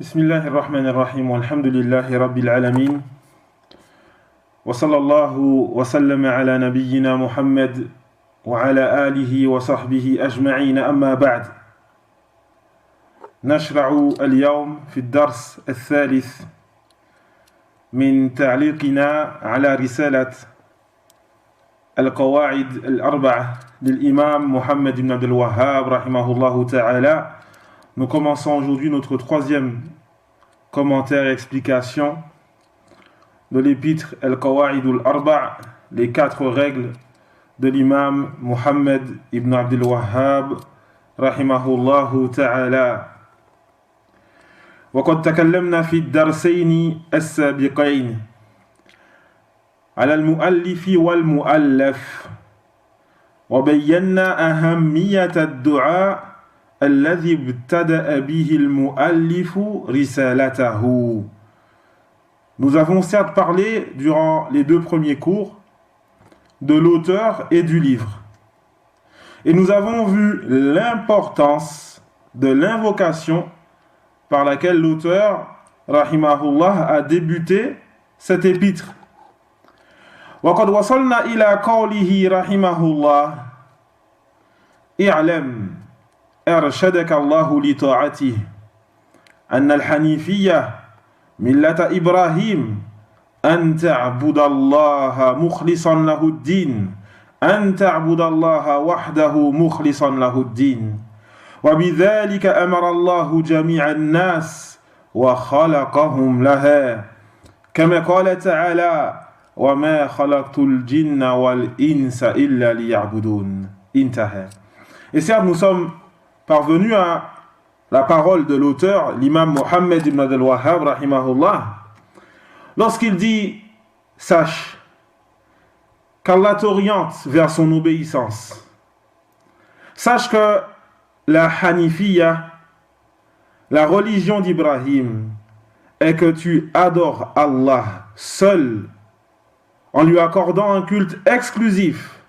بسم الله الرحمن الرحيم والحمد لله رب العالمين وصلى الله وسلم على نبينا محمد وعلى آله وصحبه أجمعين أما بعد نشرع اليوم في الدرس الثالث من تعليقنا على رسالة القواعد الأربعة للإمام محمد بن عبد الوهاب رحمه الله تعالى. Nous commençons aujourd'hui notre troisième commentaire et explication de l'épître Al-Qawa'id al-Arba', les 4 règles de l'imam Muhammad ibn Abdul Wahhab rahimahullahu ta'ala. وقد تكلمنا في الدرسين السابقين على المؤلف والمؤلف وبينا أهمية الدعاء الذي ابتدأ به المؤلف رسالته. Nous avons certes parlé durant les 2 premiers cours de l'auteur et du livre. Et nous avons vu l'importance de l'invocation par laquelle l'auteur, rahimahullah, a débuté cet épître. وقد وصلنا إلى قوله رحمه الله اعلم أرشدك الله لطاعته أن الحنيفية ملة إبراهيم أن تعبد الله مخلصا له الدين أن تعبد الله وحده مخلصا له الدين وبذلك أمر الله جميع الناس وخلقهم لها كما قال تعالى وما خلقت الجن والإنس إلا ليعبدون انتهى. Et certes, nous sommes parvenus à la parole de l'auteur, l'imam Muhammad ibn Abdul Wahhab rahimahullah, lorsqu'il dit sache qu'Allah t'oriente vers son obéissance, sache que la Hanifiyya, la religion d'Ibrahim, est que tu adores Allah seul en lui accordant un culte exclusif.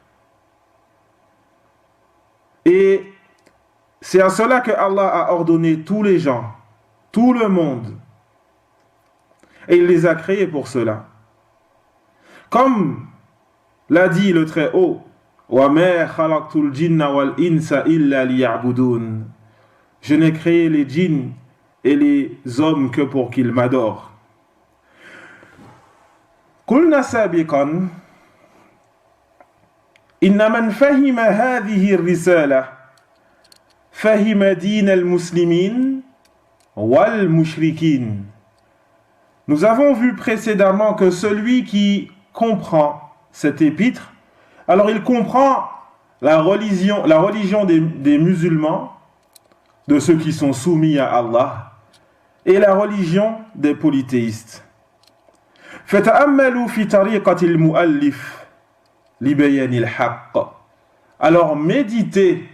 Et c'est à cela que Allah a ordonné tous les gens, tout le monde. Et il les a créés pour cela. Comme l'a dit le Très-Haut, وَمَا خَلَقْتُ الْجِنَّ وَالْإِنسَ إِلَّا لِيَعْبُدُونَ. Je n'ai créé les djinns et les hommes que pour qu'ils m'adorent. قلنا سابقا إن من فهم هذه الرسالة فهم دين المسلمين والمشركين. Nous avons vu précédemment que celui qui comprend cet épître, alors il comprend la religion des musulmans, de ceux qui sont soumis à Allah, et la religion des polythéistes. فتأملوا في طريقة المؤلف لبيان الحق. Alors méditez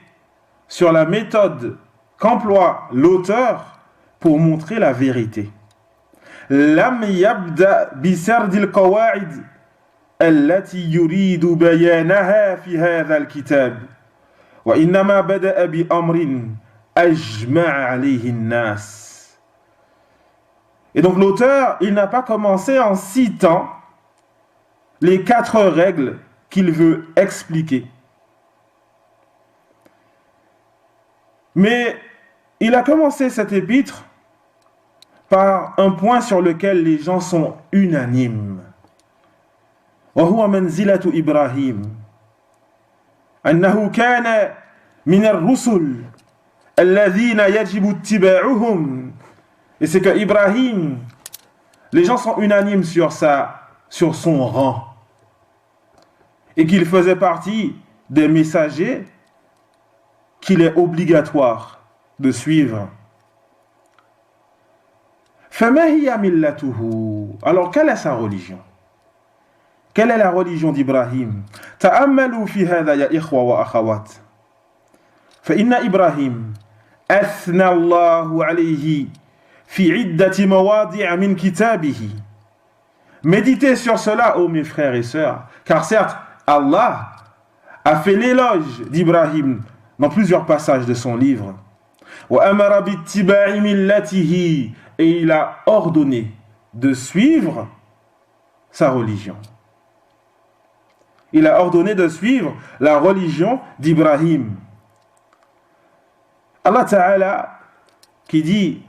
sur la méthode qu'emploie l'auteur pour montrer la vérité. لم يبدأ بسرد القواعد التي يريد بيانها في هذا الكتاب وإنما بدأ بأمر أجمع عليه الناس. Et donc l'auteur, il n'a pas commencé en citant les 4 règles qu'il veut expliquer. Mais il a commencé cet épître par un point sur lequel les gens sont unanimes. وهو منزلة إبراهيم أنه كان من الرسل الذين يجب اتباعهم. Et c'est que Ibrahim, les gens sont unanimes sur son rang. Et qu'il faisait partie des messagers qu'il est obligatoire de suivre. فما هي ملته. Alors quelle est sa religion? Quelle est la religion d'Ibrahim? تأملوا في هذا يا إخوة وأخوات. فإن إبراهيم أثنى الله عليه في عدة مواضع من كتابه. Méditez sur cela, ô mes frères et sœurs, car certes, Allah a fait l'éloge d'Ibrahim dans plusieurs passages de son livre. وأمر باتباع ملته et il a ordonné de suivre sa religion. Il a ordonné de suivre la religion d'Ibrahim. Allah Ta'ala qui dit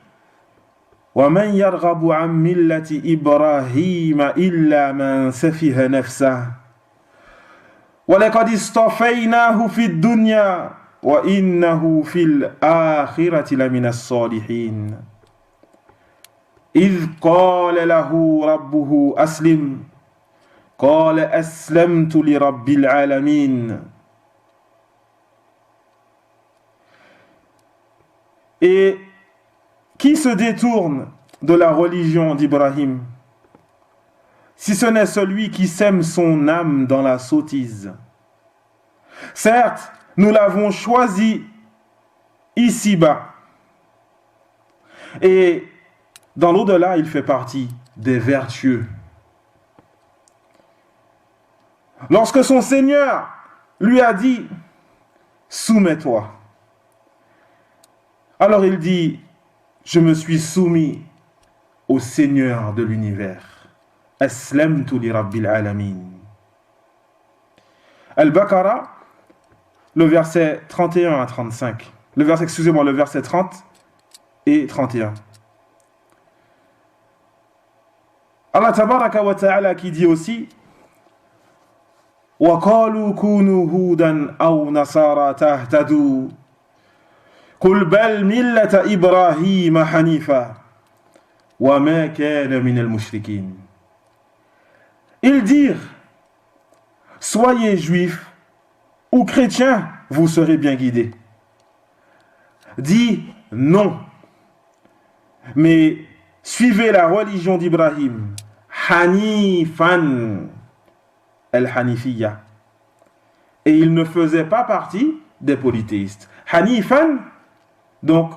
وَمَنْ يَرْغَبُ عَنْ مِلَّةِ إِبْرَاهِيمَ إِلَّا مَنْ سَفِهَ نَفْسَهُ وَلَقَدِ اصْطَفَيْنَاهُ فِي الدُّنْيَا وَإِنَّهُ فِي الْآخِرَةِ لَمِنَ الصَّالِحِينَ إِذْ قَالَ لَهُ رَبُّهُ أَسْلِمْ قَالَ أَسْلَمْتُ لِرَبِّ الْعَالَمِينَ. Et qui se détourne de la religion d'Ibrahim, si ce n'est celui qui sème son âme dans la sottise? Certes, nous l'avons choisi ici-bas, et dans l'au-delà, il fait partie des vertueux. Lorsque son Seigneur lui a dit « Soumets-toi », alors il dit « Je me suis soumis au Seigneur de l'univers. Aslamtu li rabbil alamin ». Al-Baqarah, le verset 31 à 35. Le verset 30 et 31. Allah tabaraka wa ta'ala qui dit aussi وَقَالُوا كُونُوا هُودًا أَوْ نَصَارَى تَهْتَدُوا قُلْ بَلْ مِلَّةَ إِبْرَاهِيمَ حَنِيفًا وَمَا كَانَ مِنَ الْمُشْرِكِينَ. Ils dirent, soyez juifs ou chrétiens, vous serez bien guidés. Dis non, mais suivez la religion d'Ibrahim, Hanifan, al-Hanifiyya. Et il ne faisait pas partie des polythéistes. Hanifan, donc,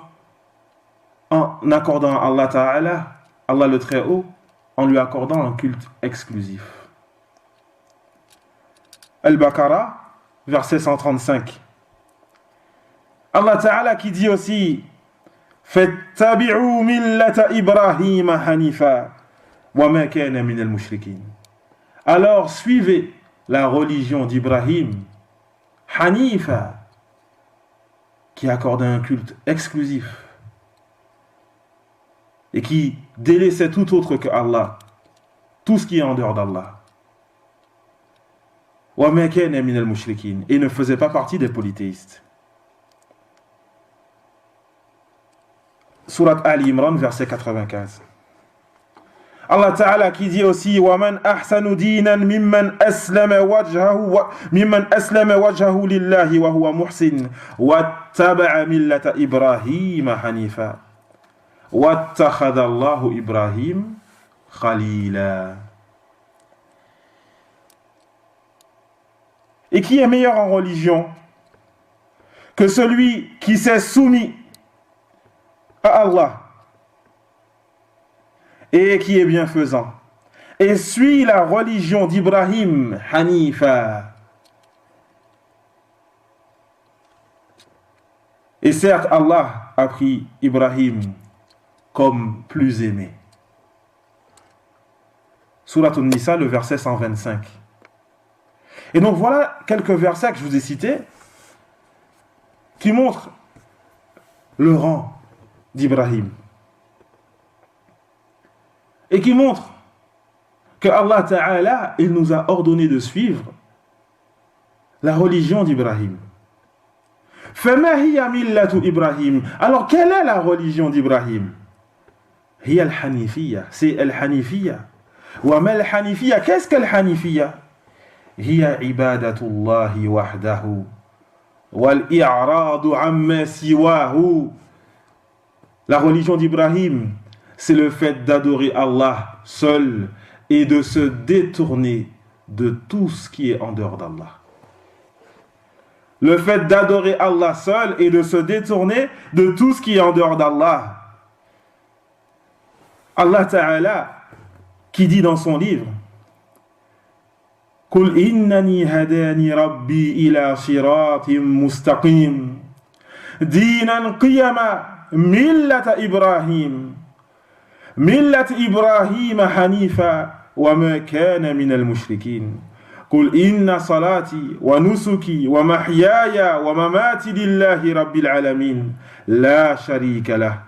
en accordant à Allah Ta'ala, Allah le Très-Haut, en lui accordant un culte exclusif. Al-Baqarah, verset 135. Allah Ta'ala qui dit aussi فَاتَّبِعُوا مِلَّةَ إِبْرَاهِيمَ حَنِيفًا وَمَا كَانَ مِنَ الْمُشْرِكِينَ. Alors suivez la religion d'Ibrahim, Hanifa, qui accorde un culte exclusif et qui délaissait tout autre que Allah, tout ce qui est en dehors d'Allah. وَمَا كَانَ مِنَ الْمُشْرِكِينَ, et ne faisait pas partie des polythéistes. Surat Ali Imran, verset 95. Allah Ta'ala qui dit aussi وَمَنْ أَحْسَنُ دِينًا مِمَّنْ أَسْلَمَ وَجْهَهُ لِلَّهِ وَهُوَ مُحْسِنٌ وَاتَّبَعَ مِلَّةَ إِبْرَاهِيمَ حَنِيفًا وَاتَّخَذَ اللَّهُ إِبْرَاهِيمَ خَلِيلًا. Et qui est meilleur en religion que celui qui s'est soumis à Allah et qui est bienfaisant et suit la religion d'Ibrahim, Hanifa. Et certes, Allah a pris Ibrahim comme plus aimé. Surat An-Nisa, le verset 125. Et donc voilà quelques versets que je vous ai cités qui montrent le rang d'Ibrahim et qui montrent que Allah Ta'ala, il nous a ordonné de suivre la religion d'Ibrahim. فَمَا هِيَ مِلَّةُ إِبْرَاهِيمَ. Alors quelle est la religion d'Ibrahim? هي الحنيفية, c'est al-Hanifiyya. وَمَا الْحَنِيفِيَّة, qu'est-ce que al-Hanifiyya? هي عبادة الله وحده والإعراض عما سواه. La religion d'Ibrahim, c'est le fait d'adorer Allah seul et de se détourner de tout ce qui est en dehors d'Allah. Le fait d'adorer Allah seul et de se détourner de tout ce qui est en dehors d'Allah. Allah Ta'ala qui dit dans son livre قُلْ إِنَّنِي هَدَانِي رَبِّي إِلَى صِرَاطٍ مُسْتَقِيمٍ دِينًا قِيَمًا مِلَّةَ إِبْرَاهِيمَ ملة إبراهيم حنيفا وما كان من المشركين قل إن صلاتي ونسكي ومحياي ومماتي لله رب العالمين لا شريك له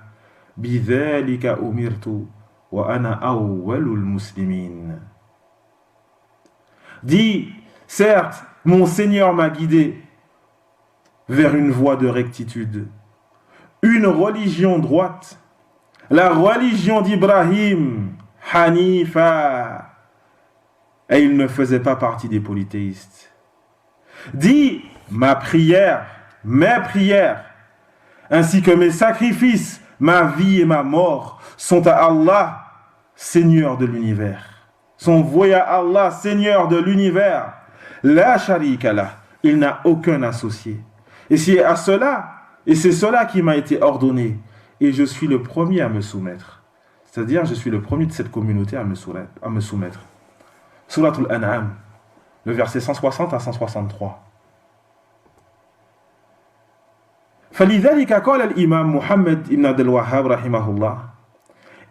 بذلك أمرت وأنا أول المسلمين. Dis, certes, mon Seigneur m'a guidé vers une voie de rectitude, une religion droite, la religion d'Ibrahim, Hanifa, et il ne faisait pas partie des polythéistes. Dis, ma prière, mes prières, ainsi que mes sacrifices, ma vie et ma mort sont à Allah, Seigneur de l'univers. Sont voués à Allah, Seigneur de l'univers. La sharika lah, il n'a aucun associé. Et c'est à cela, et c'est cela qui m'a été ordonné. Et je suis le premier à me soumettre. C'est-à-dire, je suis le premier de cette communauté à me soumettre. Surat al-An'am, le verset 160 à 163. فلذلك قال الإمام محمد بن عبد الوهاب رحمه الله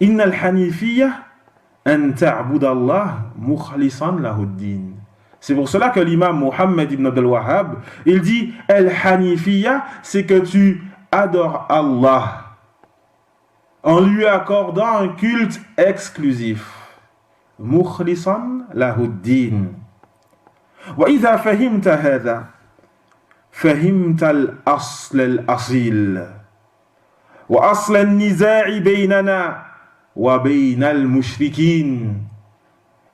إن الحنيفية أن تعبد الله مخلصا له الدين. C'est pour cela que l'imam Muhammad ibn Abdel Wahhab, il dit Al-Hanifiyya, c'est que tu adores Allah en lui accordant un culte exclusif. Mukhlisan lahuddin. Wa idha fahimta hadha, fahimta al-asl al-asil. Wa asl al-niza'i baynana wa bayna al-mushrikin.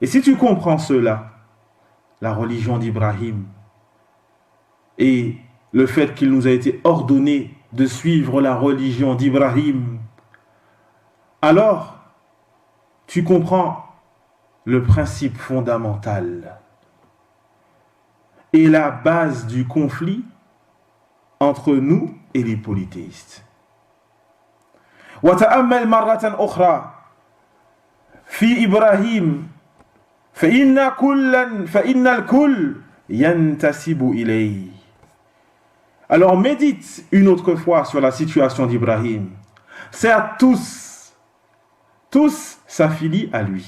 Et si tu comprends cela, la religion d'Ibrahim et le fait qu'il nous a été ordonné de suivre la religion d'Ibrahim, alors tu comprends le principe fondamental et la base du conflit entre nous et les polythéistes. وتأمل مرة أخرى في إبراهيم فإن الكل ينتسب إليه. Alors médite une autre fois sur la situation d'Ibrahim. Certes, tous s'affilient à lui.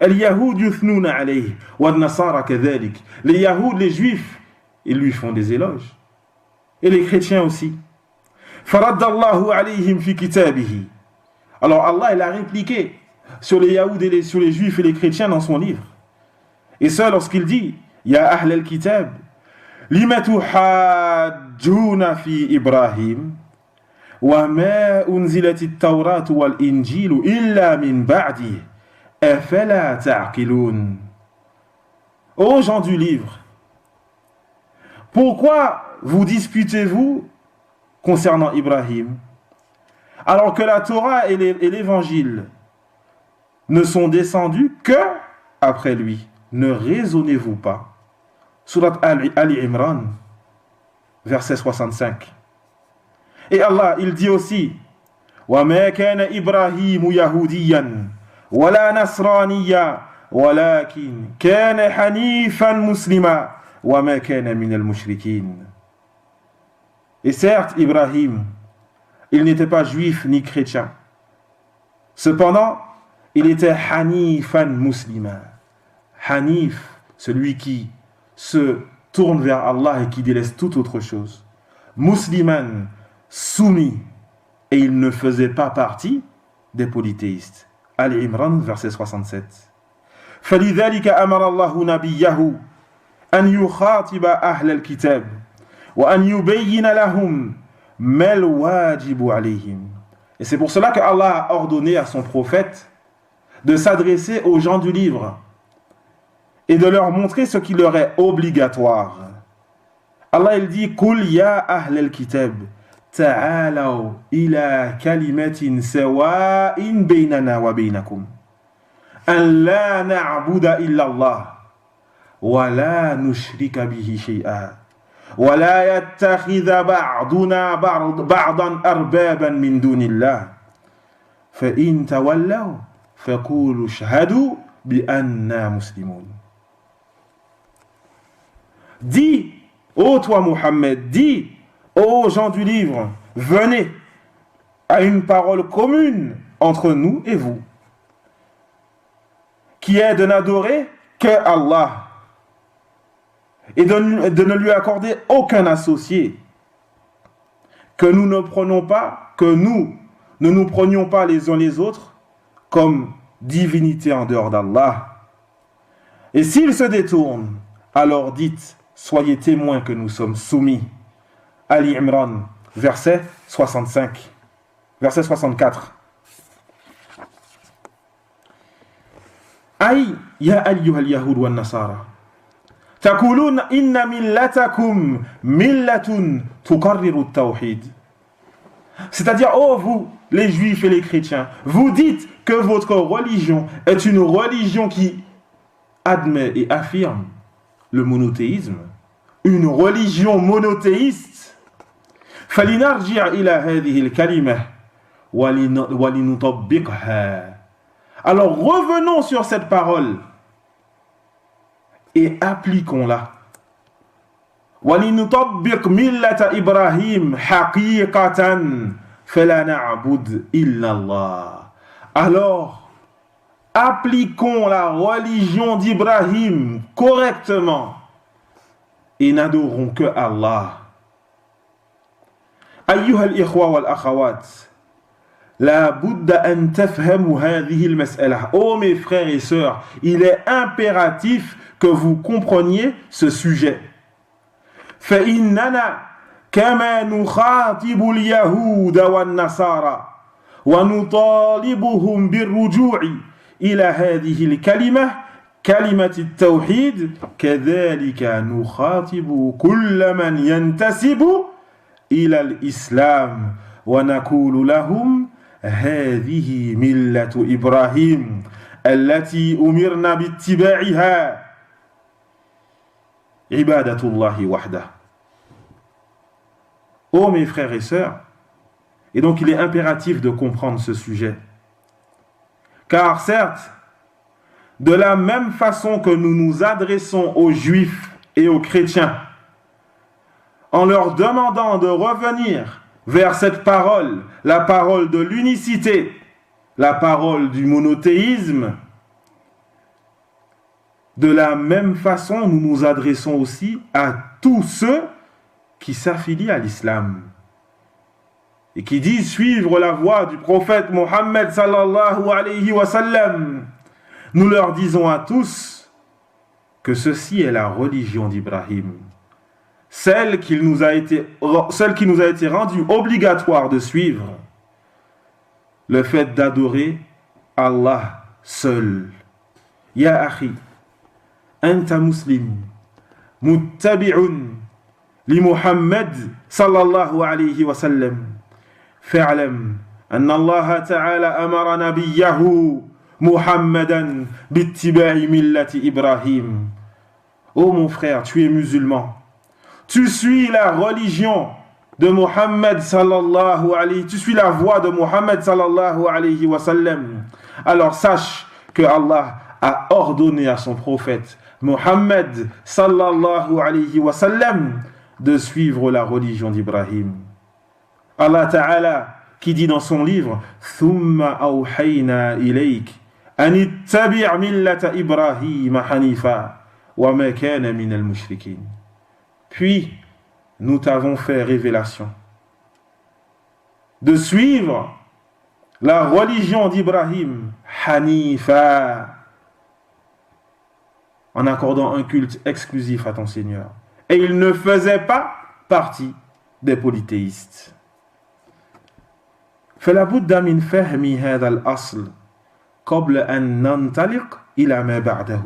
اليهود يثنون عليه والنصارى كذلك. Les Yahoud, les Juifs, ils lui font des éloges. Et les chrétiens aussi. فرد الله عليهم في كتابه. Alors Allah, il a répliqué sur les Yahoud et sur les Juifs et les chrétiens dans son livre. Et ça lorsqu'il dit Ya ahl al-kitab lima tuhajjuna fi Ibrahim wa ma unzilat at-tawrat wal injil illa min ba'di afala ta'qilun. Ô gens du livre, pourquoi vous disputez-vous concernant Ibrahim alors que la Torah et l'évangile ne sont descendus que après lui? Ne raisonnez-vous pas? Surat Ali Imran, verset 65. Et Allah, il dit aussi وَمَا كَانَ إِبْرَاهِيمُ يَهُودِيًّا وَلَا نَصْرَانِيًّا وَلَكِنْ كَانَ حَنِيفًا مُسْلِمًا وَمَا كَانَ مِنَ الْمُشْرِكِينَ. Et certes, Ibrahim, il n'était pas juif ni chrétien. Cependant, il était Hanifan muslima. Hanif, celui qui se tourne vers Allah et qui délaisse toute autre chose. Musliman, soumis, et il ne faisait pas partie des polythéistes. Al-Imran, verset 67. فَلِذَلِكَ أَمَرَ اللَّهُ نَبِيَّهُ أَنْ يُخَاطِبَ أَهْلَ الْكِتَابِ وَأَنْ يُبَيِّنَ لَهُمْ مَا الْوَاجِبُ عَلَيْهِمْ. Et c'est pour cela que Allah a ordonné à son prophète de s'adresser aux gens du livre et de leur montrer ce qui leur est obligatoire. Allah il dit Qul ya ahl al-kitab ta'alaw ila kalimatin sawa'in baynana wa baynakum an la na'budu illa Allah wa la nushrika bihi shay'an wa la yattakhidha ba'duna ba'dan arbaban min dunillah fa in tawallaw faqulu ashhadu bi anna muslimun. Dis, ô toi Muhammad, dis, ô gens du livre, venez à une parole commune entre nous et vous, qui est de n'adorer que Allah et de ne lui accorder aucun associé, que nous ne nous prenions pas les uns les autres comme divinités en dehors d'Allah. Et s'ils se détournent, alors dites, soyez témoins que nous sommes soumis. Ali Imran, verset 65, verset 64. Aïe, ya ayyuhal yahud wa nasara. تقولون إن ملتكم ملة تقرر التوحيد. C'est-à-dire, oh vous, les juifs et les chrétiens, vous dites que votre religion est une religion qui admet et affirme le monothéisme, une religion monothéiste. فلنرجع إلى هذه الكلمة ولنطبقها. Alors revenons sur cette parole et appliquons-la. وَلِنُطَبِّقْ مِلَّةَ إِبْرَاهِيمَ حَقِيقَةً فَلَا نَعْبُدْ إِلَّا اللَّهِ. Alors, appliquons la religion d'Ibrahim correctement et n'adorons que Allah. أيها الإخوة والأخوات لا بد أن تفهموا هذه المسألة. Oh mes frères et sœurs, il est impératif que vous compreniez ce sujet. فإننا كما نخاطب اليهود والنصارى ونطالبهم بالرجوع إلى هذه الكلمة كلمة التوحيد كذلك نخاطب كل من ينتسب إلى الإسلام ونقول لهم هذه ملة إبراهيم التي أمرنا باتباعها عبادة الله وحده. Oh mes frères et sœurs, et donc il est impératif de comprendre ce sujet. Car certes, de la même façon que nous nous adressons aux juifs et aux chrétiens, en leur demandant de revenir vers cette parole, la parole de l'unicité, la parole du monothéisme, de la même façon, nous nous adressons aussi à tous ceux qui s'affilient à l'islam et qui disent suivre la voie du prophète Mohammed sallallahu alayhi wa sallam. Nous leur disons à tous que ceci est la religion d'Ibrahim, celle qui nous a été rendue obligatoire de suivre, le fait d'adorer Allah seul. Ya akhi, anta muslim, muttabi'un li Muhammad sallallahu alayhi wa sallam. Fa'lam anna Allah ta'ala amara nabiyahu Muhammadan bittiba'i millati Ibrahim. Oh mon frère, tu es musulman. Tu suis la religion de Muhammad sallallahu alayhi, tu suis la voie de Muhammad sallallahu alayhi wa sallam. Alors sache que Allah a ordonné à son prophète Muhammad sallallahu alayhi wa sallam de suivre la religion d'Ibrahim. Allah Ta'ala qui dit dans son livre Thumma awhayna ilayk an ittabi' millata Ibrahim hanifa wa ma kana minal mushrikin. Puis nous t'avons fait révélation de suivre la religion d'Ibrahim hanifa, en accordant un culte exclusif à ton Seigneur. Et il ne faisait pas partie des polythéistes. فلا بد من فهم هذا الأصل قبل أن ننطلق إلى ما بعده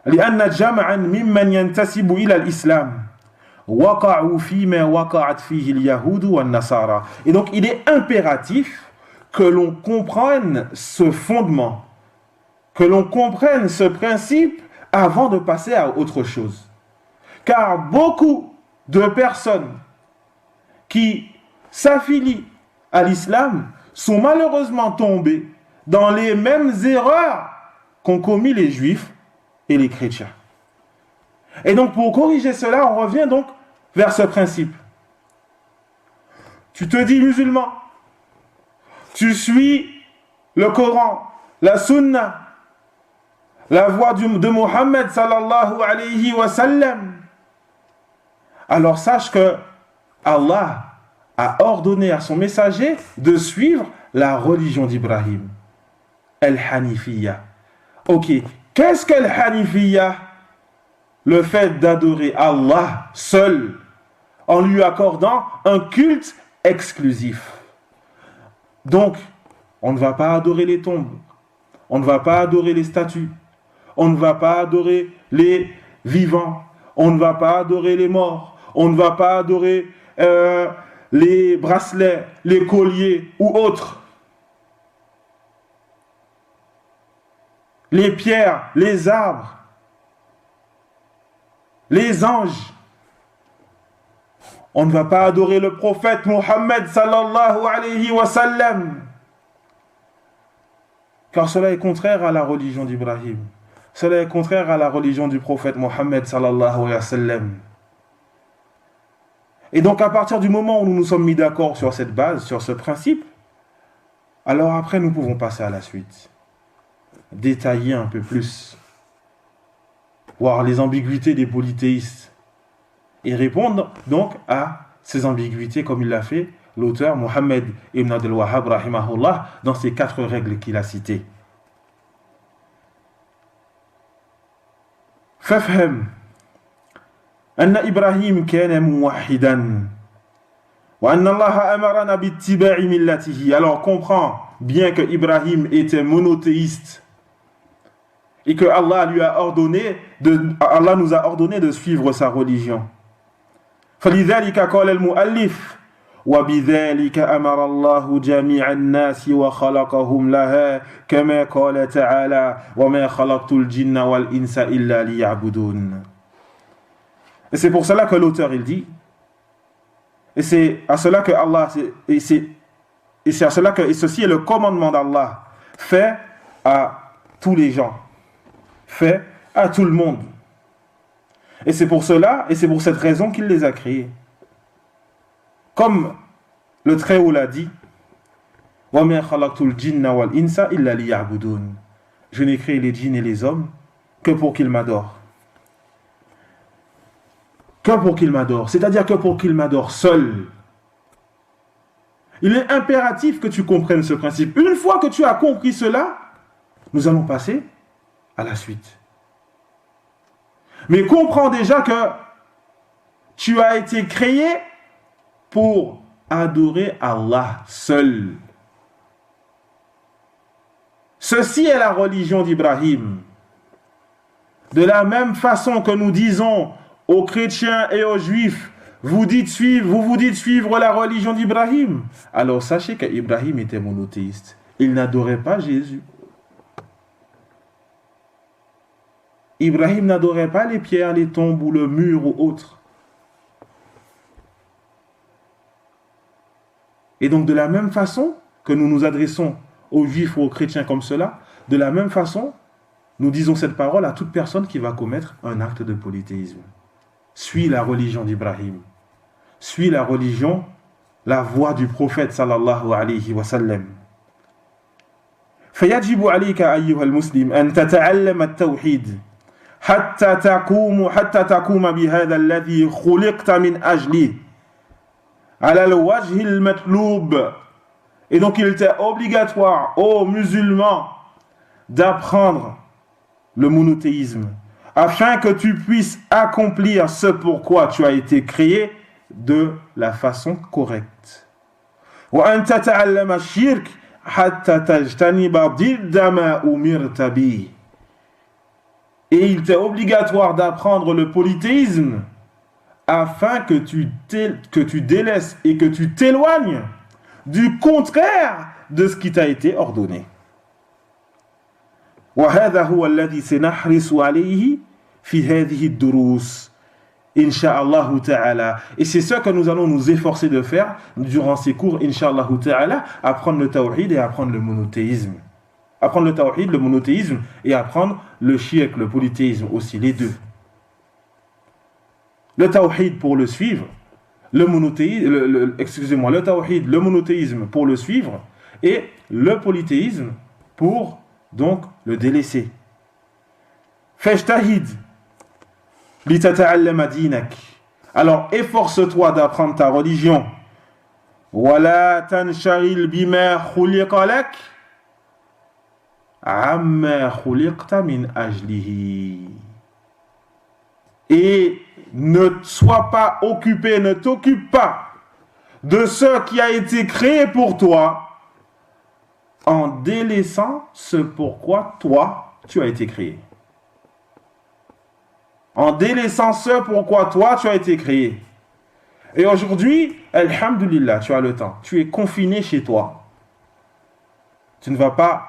لأن جمعا ممن ينتسب إلى الإسلام وقعوا فيما وقعت فيه اليهود والنصارى. Et donc il est impératif que l'on comprenne ce fondement, que l'on comprenne ce principe avant de passer à autre chose. Car beaucoup de personnes qui s'affilient à l'islam sont malheureusement tombées dans les mêmes erreurs qu'ont commis les juifs et les chrétiens. Et donc pour corriger cela, on revient donc vers ce principe. Tu te dis musulman, tu suis le Coran, la Sunna, la voix de Muhammad sallallahu alayhi wa sallam, alors sache que Allah a ordonné à son messager de suivre la religion d'Ibrahim, Al-Hanifiyya. Ok, qu'est-ce qu'Al-Hanifiyya? Le fait d'adorer Allah seul, en lui accordant un culte exclusif. Donc, on ne va pas adorer les tombes, on ne va pas adorer les statues, on ne va pas adorer les vivants, on ne va pas adorer les morts, on ne va pas adorer les bracelets, les colliers ou autres. Les pierres, les arbres, les anges. On ne va pas adorer le prophète Muhammad sallallahu alayhi wa sallam, car cela est contraire à la religion d'Ibrahim. Cela est contraire à la religion du prophète Muhammad sallallahu alayhi wa sallam. Et donc à partir du moment où nous nous sommes mis d'accord sur cette base, sur ce principe, alors après nous pouvons passer à la suite. Détailler un peu plus, voir les ambiguïtés des polythéistes et répondre donc à ces ambiguïtés comme il l'a fait l'auteur Muhammad ibn Abdul Wahhab rahimahullah dans ces 4 règles qu'il a citées. فافهم أن إبراهيم كان موحدا وأن الله أمرنا باتباع ملته. Alors comprends bien que Ibrahim était monothéiste et que Allah nous a ordonné de suivre sa religion. فلذلك قال المؤلف وبذلك أمر الله جميع الناس وخلقهم لها كما قال تعالى وما خلقت الجن والإنس إلا ليعبدون. Et c'est pour cela que l'auteur il dit, et c'est à cela que Allah, et c'est à cela que, et ceci est le commandement d'Allah fait à tous les gens, fait à tout le monde. Et c'est pour cela, et c'est pour cette raison qu'il les a créés. Comme le Très-Haut l'a dit, وَمَا خَلَقْتُ الْجِنَّ وَالْإِنسَ إِلَّا لِيَعْبُدُونَ. Je n'ai créé les djinns et les hommes que pour qu'ils m'adorent. Que pour qu'ils m'adorent, c'est-à-dire que pour qu'ils m'adorent seuls. Il est impératif que tu comprennes ce principe. Une fois que tu as compris cela, nous allons passer à la suite. Mais comprends déjà que tu as été créé pour adorer Allah seul. Ceci est la religion d'Ibrahim. De la même façon que nous disons aux chrétiens et aux juifs, vous vous dites suivre la religion d'Ibrahim. Alors sachez qu'Ibrahim était monothéiste. Il n'adorait pas Jésus. Ibrahim n'adorait pas les pierres, les tombes ou le mur ou autre. Et donc de la même façon que nous nous adressons aux juifs ou aux chrétiens comme cela, de la même façon, nous disons cette parole à toute personne qui va commettre un acte de polythéisme. Suis la religion d'Ibrahim. Suis la religion, la voie du prophète sallallahu alayhi wa sallam. فيجب عليك أيها المسلم أن تتعلم التوحيد حتى تقوم بهذا الذي خلقت من أجله على الوجه المطلوب. Et donc il était obligatoire aux musulmans d'apprendre le monothéisme afin que tu puisses accomplir ce pourquoi tu as été créé de la façon correcte. وأن تتعلم الشرك حتى تجتنب ضد ما أمرت به. Et il t'est obligatoire d'apprendre le polythéisme afin que tu délaisses et que tu t'éloignes du contraire de ce qui t'a été ordonné. وهذا هو الذي سنحرص عليه في هذه الدروس إن شاء الله تعالى. Et c'est ce que nous allons nous efforcer de faire durant ces cours, Inch'Allah ta'ala, apprendre le tawhid et apprendre le monothéisme. Apprendre le tawhid, le monothéisme, et apprendre le shirk, le polythéisme aussi, les deux. Le tawhid pour le suivre, le monothéisme, le tawhid, le monothéisme pour le suivre, et le polythéisme pour donc le délaisser. Fajtahid litata'allama dinak. Alors efforce-toi d'apprendre ta religion. Wala tansharil bima khuliqa lak amma khuliqta min ajlihi. Et ne sois pas occupé, ne t'occupe pas de ce qui a été créé pour toi en délaissant ce pourquoi toi tu as été créé. En délaissant ce pourquoi toi tu as été créé. Et aujourd'hui, alhamdulillah, tu as le temps. Tu es confiné chez toi. Tu ne vas pas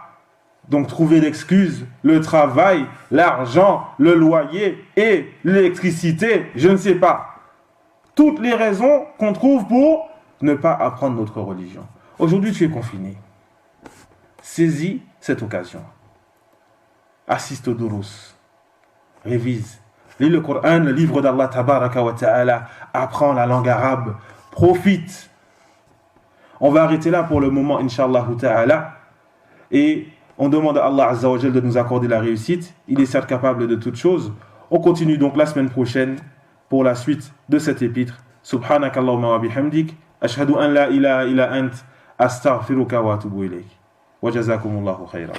donc trouver l'excuse, le travail, l'argent, le loyer et l'électricité, je ne sais pas. Toutes les raisons qu'on trouve pour ne pas apprendre notre religion. Aujourd'hui, tu es confiné. Saisis cette occasion. Assiste au durus. Révise. Lis le Coran, le livre d'Allah Tabaraka wa Ta'ala. Apprends la langue arabe. Profite. On va arrêter là pour le moment, Inch'Allah Ta'ala. Et on demande à Allah Azza wa Jal de nous accorder la réussite. Il est certes capable de toutes choses. On continue donc la semaine prochaine pour la suite de cet épître. Subhanakallahumma wa bihamdik. Ashhadu an la ilaha illa ant. Astaghfiruka wa atubu ilayk. Wa jazakumullahu khayran.